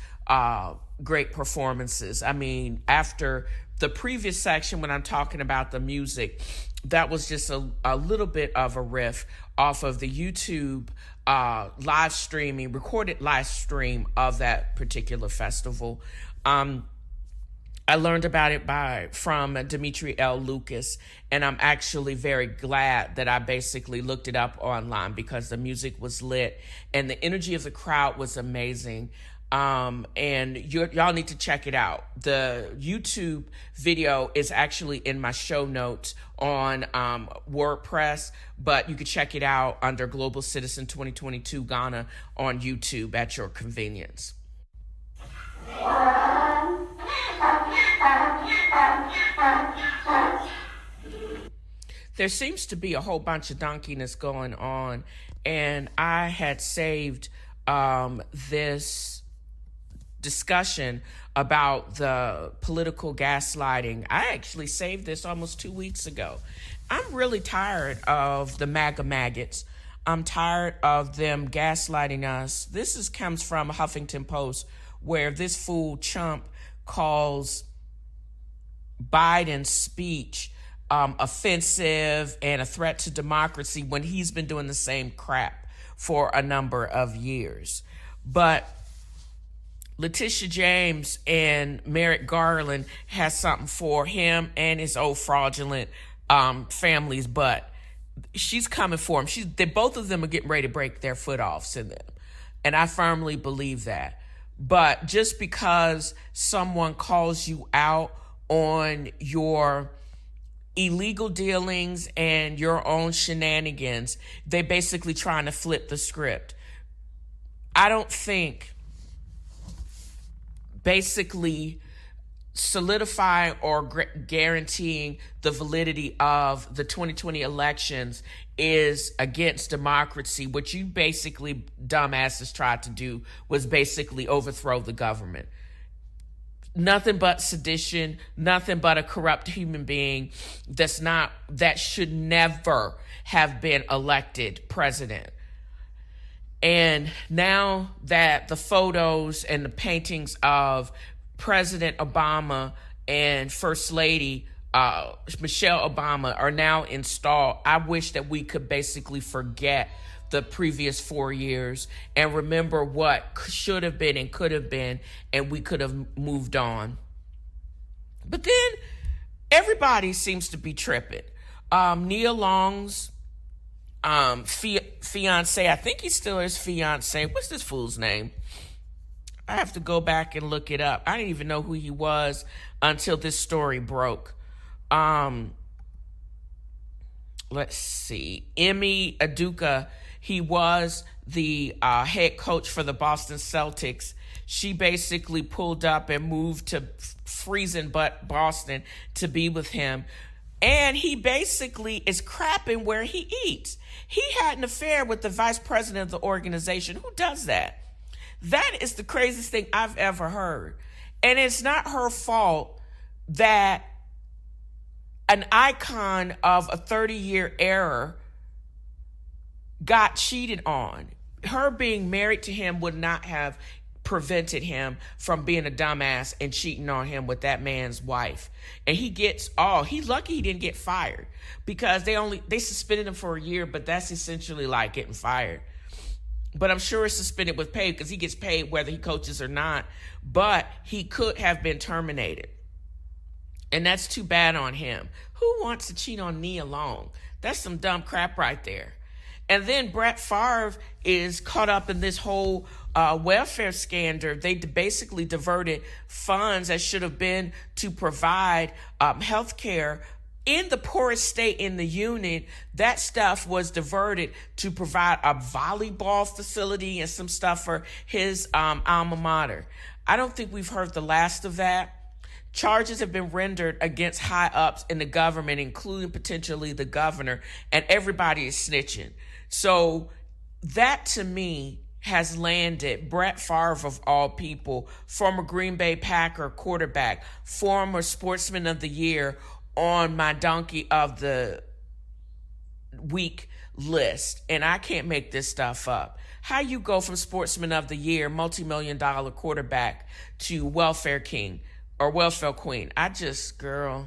great performances. I mean, after the previous section, when I'm talking about the music, that was just a little bit of a riff off of the YouTube recorded live stream of that particular festival. I learned about it from Dimitri L. Lucas, and I'm actually very glad that I basically looked it up online because the music was lit and the energy of the crowd was amazing. And y'all need to check it out. The YouTube video is actually in my show notes on WordPress, but you can check it out under Global Citizen 2022 Ghana on YouTube at your convenience. There seems to be a whole bunch of donkeyness going on, and I had saved this discussion about the political gaslighting. I actually saved this almost 2 weeks ago. I'm really tired of the MAGA maggots. I'm tired of them gaslighting us. This comes from Huffington Post, where this fool Trump calls Biden's speech offensive and a threat to democracy when he's been doing the same crap for a number of years. But Letitia James and Merrick Garland has something for him and his old fraudulent family's butt. She's coming for him. Both of them are getting ready to break their foot offs in them. And I firmly believe that. But just because someone calls you out on your illegal dealings and your own shenanigans, they basically trying to flip the script. I don't think basically solidifying or guaranteeing the validity of the 2020 elections is against democracy. What you basically dumbasses tried to do was basically overthrow the government. Nothing but sedition, nothing but a corrupt human being that should never have been elected president. And now that the photos and the paintings of President Obama and First Lady Michelle Obama are now installed, I wish that we could basically forget the previous 4 years and remember what should have been and could have been, and we could have moved on. But then everybody seems to be tripping. Nia Long's fiance, I think he still is fiance. What's this fool's name? I have to go back and look it up. I didn't even know who he was until this story broke. Let's see. Emi Aduka, he was the head coach for the Boston Celtics. She basically pulled up and moved to freezing butt Boston to be with him. And he basically is crapping where he eats. He had an affair with the vice president of the organization. Who does that? That is the craziest thing I've ever heard. And it's not her fault that an icon of a 30-year era got cheated on. Her being married to him would not have prevented him from being a dumbass and cheating on him with that man's wife. And he's lucky he didn't get fired, because they suspended him for a year, but that's essentially like getting fired. But I'm sure it's suspended with pay, because he gets paid whether he coaches or not, but he could have been terminated. And that's too bad on him. Who wants to cheat on Nia Long? That's some dumb crap right there. And then Brett Favre is caught up in this whole welfare scandal. They basically diverted funds that should have been to provide health care in the poorest state in the union. That stuff was diverted to provide a volleyball facility and some stuff for his alma mater. I don't think we've heard the last of that. Charges have been rendered against high-ups in the government, including potentially the governor, and everybody is snitching. So that, to me, has landed Brett Favre, of all people, former Green Bay Packer quarterback, former Sportsman of the Year, on my Donkey of the Week list. And I can't make this stuff up. How you go from Sportsman of the Year, multi-million-dollar quarterback, to welfare king or welfare queen? Girl,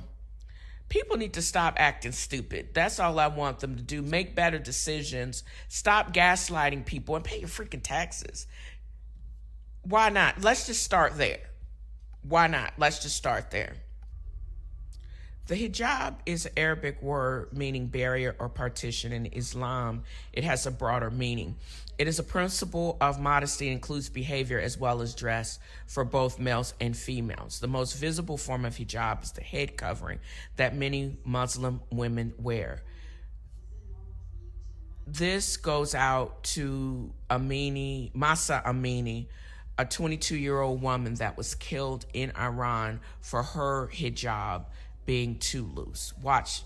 people need to stop acting stupid. That's all I want them to do. Make better decisions. Stop gaslighting people and pay your freaking taxes. Why not? Let's just start there. Why not? Let's just start there. The hijab is an Arabic word meaning barrier or partition. In Islam, it has a broader meaning. It is a principle of modesty and includes behavior as well as dress for both males and females. The most visible form of hijab is the head covering that many Muslim women wear. This goes out to Masa Amini, a 22-year-old woman that was killed in Iran for her hijab being too loose.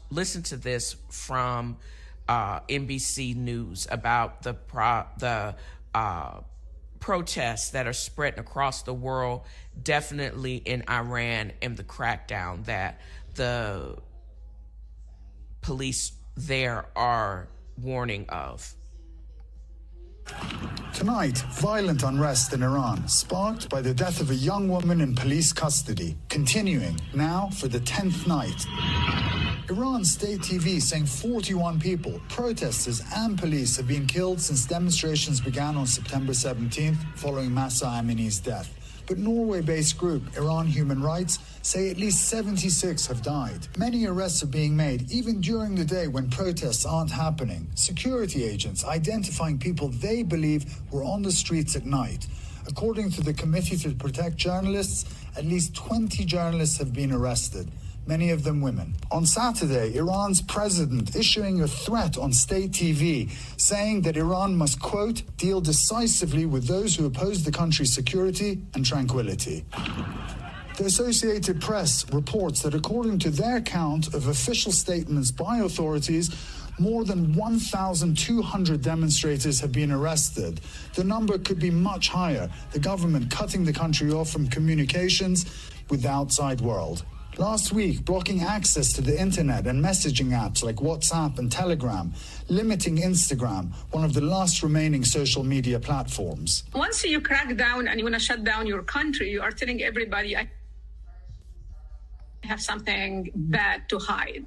Listen to this from NBC News about the protests that are spreading across the world, definitely in Iran, and the crackdown that the police there are warning of. Tonight, violent unrest in Iran, sparked by the death of a young woman in police custody, continuing now for the 10th night. Iran state TV saying 41 people, protesters and police, have been killed since demonstrations began on September 17th following Masa Amini's death. But Norway-based group Iran Human Rights say at least 76 have died. Many arrests are being made even during the day when protests aren't happening. Security agents identifying people they believe were on the streets at night. According to the Committee to Protect Journalists, at least 20 journalists have been arrested, many of them women. On Saturday, Iran's president issuing a threat on state TV, saying that Iran must, quote, deal decisively with those who oppose the country's security and tranquility. The Associated Press reports that according to their count of official statements by authorities, more than 1,200 demonstrators have been arrested. The number could be much higher, the government cutting the country off from communications with the outside world. Last week, blocking access to the internet and messaging apps like WhatsApp and Telegram, limiting Instagram, one of the last remaining social media platforms. Once you crack down and you want to shut down your country, you are telling everybody, I have something bad to hide.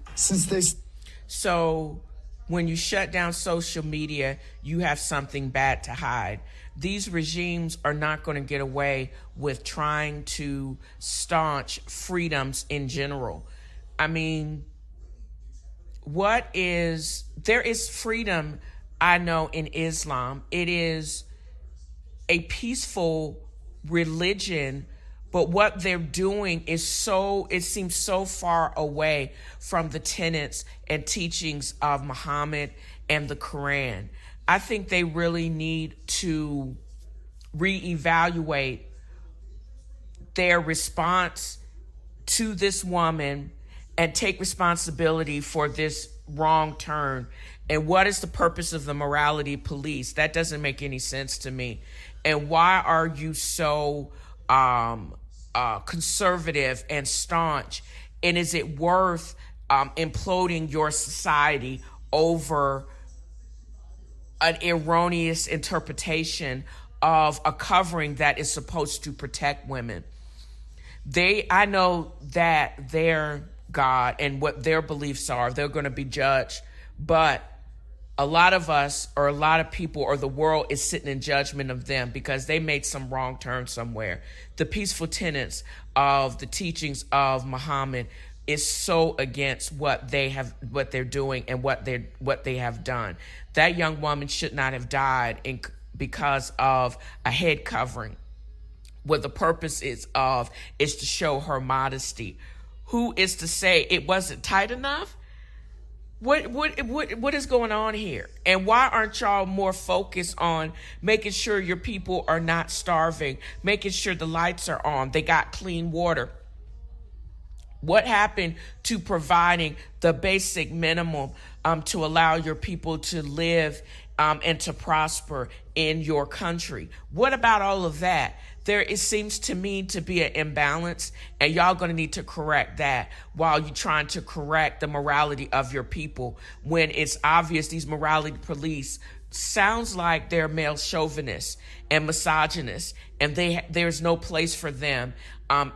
So when you shut down social media, you have something bad to hide. These regimes are not going to get away with trying to staunch freedoms in general. I mean, there is freedom, I know, in Islam. It is a peaceful religion, but what they're doing is it seems so far away from the tenets and teachings of Muhammad and the Quran. I think they really need to reevaluate their response to this woman and take responsibility for this wrong turn. And what is the purpose of the morality police? That doesn't make any sense to me. And why are you so conservative and staunch? And is it worth imploding your society over an erroneous interpretation of a covering that is supposed to protect women? I know that their God and what their beliefs are, they're going to be judged, but a lot of us, or a lot of people, or the world is sitting in judgment of them because they made some wrong turn somewhere. The peaceful tenets of the teachings of Muhammad is so against what they're doing and what they have done. That young woman should not have died because of a head covering. What the purpose is to show her modesty. Who is to say it wasn't tight enough? What is going on here? And why aren't y'all more focused on making sure your people are not starving, making sure the lights are on, they got clean water? What happened to providing the basic minimum to allow your people to live and to prosper in your country? What about all of that? It seems to me to be an imbalance, and y'all going to need to correct that while you're trying to correct the morality of your people, when it's obvious these morality police sounds like they're male chauvinists and misogynists, and there's no place for them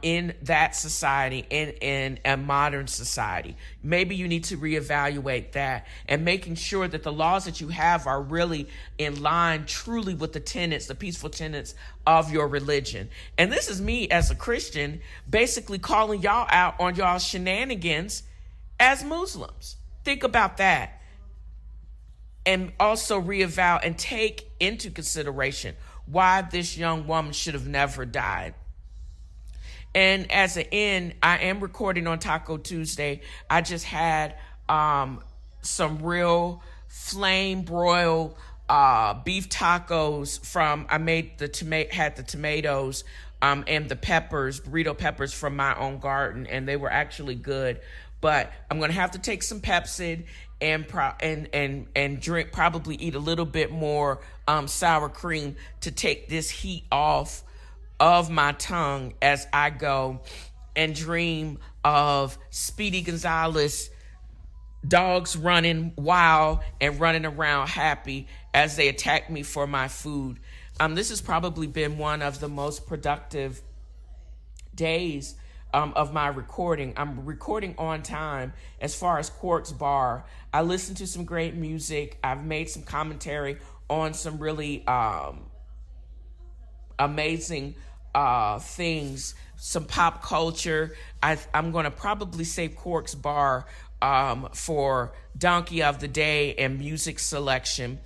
in that society, in a modern society. Maybe you need to reevaluate that, and making sure that the laws that you have are really in line truly with the tenets, the peaceful tenets of your religion. And this is me as a Christian basically calling y'all out on y'all shenanigans as Muslims. Think about that. And also reevaluate and take into consideration why this young woman should have never died. And as an end, I am recording on Taco Tuesday. I just had some real flame broiled beef tacos had the tomatoes and the peppers, burrito peppers from my own garden, and they were actually good. But I'm gonna have to take some Pepsid and drink, probably eat a little bit more sour cream to take this heat off of my tongue as I go and dream of Speedy Gonzalez dogs running wild and running around happy as they attack me for my food. This has probably been one of the most productive days of my recording. I'm recording on time as far as Quark's Bar. I listened to some great music. I've made some commentary on some really amazing things, some pop culture. I'm going to probably save Quark's Bar for Donkey of the Day and music selection.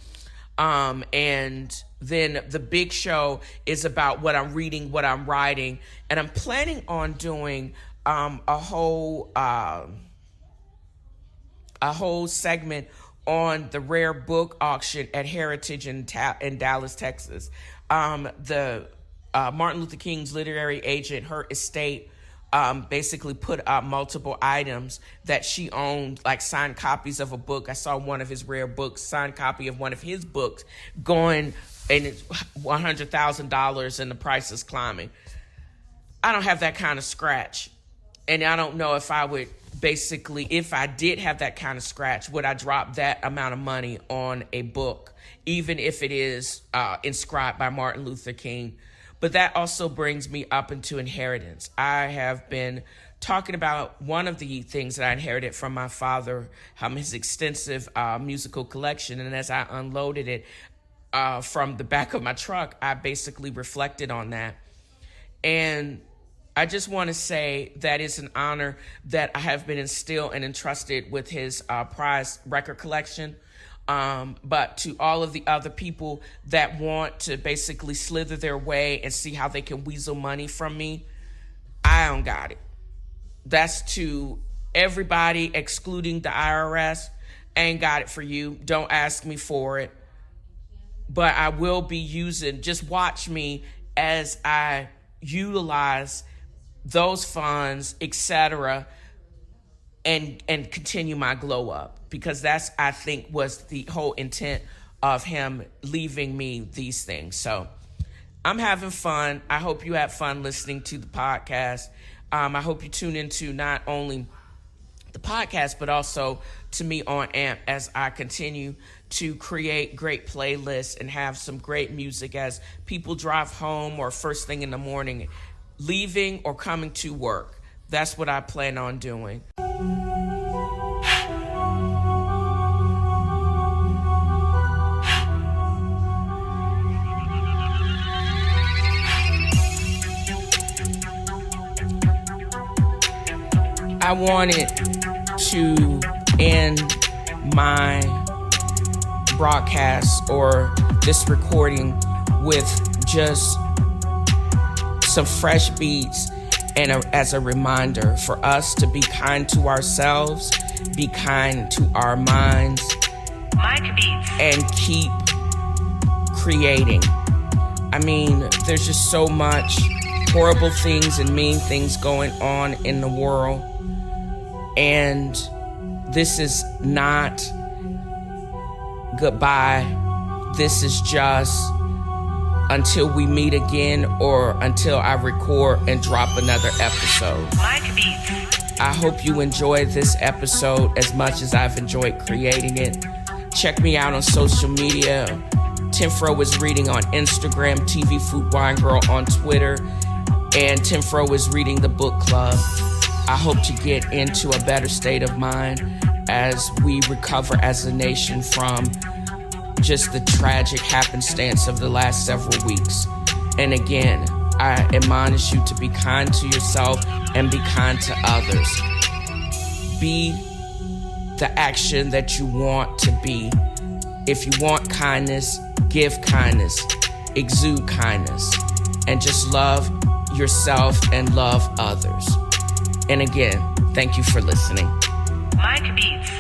And then the big show is about what I'm reading, what I'm writing. And I'm planning on doing a whole segment on the rare book auction at Heritage in Dallas, Texas. The Martin Luther King's literary agent, her estate, basically put up multiple items that she owned, like signed copies of a book. I saw one of his rare books, signed copy of one of his books, going, and it's $100,000 and the price is climbing. I don't have that kind of scratch. And I don't know if I would basically, if I did have that kind of scratch, would I drop that amount of money on a book, even if it is inscribed by Martin Luther King? But that also brings me up into inheritance. I have been talking about one of the things that I inherited from my father, his extensive musical collection. And as I unloaded it from the back of my truck, I basically reflected on that. And I just want to say that it's an honor that I have been instilled and entrusted with his prized record collection. But to all of the other people that want to basically slither their way and see how they can weasel money from me, I don't got it. That's to everybody excluding the IRS. Ain't got it for you. Don't ask me for it. But I will be using, just watch me as I utilize those funds, etc., and continue my glow up, because that's, I think, was the whole intent of him leaving me these things. So I'm having fun. I hope you have fun listening to the podcast. I hope you tune into not only the podcast, but also to me on AMP as I continue to create great playlists and have some great music as people drive home or first thing in the morning, leaving or coming to work. That's what I plan on doing. I wanted to end my broadcast or this recording with just some fresh beats and as a reminder for us to be kind to ourselves, be kind to our minds, and keep creating. I mean, there's just so much horrible things and mean things going on in the world. And this is not goodbye. This is just until we meet again or until I record and drop another episode. I hope you enjoyed this episode as much as I've enjoyed creating it. Check me out on social media. Tnfroisreading on Instagram, TV Food Wine Girl on Twitter, and Tnfroisreading the book club. I hope to get into a better state of mind as we recover as a nation from just the tragic happenstance of the last several weeks. And again, I admonish you to be kind to yourself and be kind to others. Be the action that you want to be. If you want kindness, give kindness, exude kindness, and just love yourself and love others. And again, thank you for listening. Mike Beats.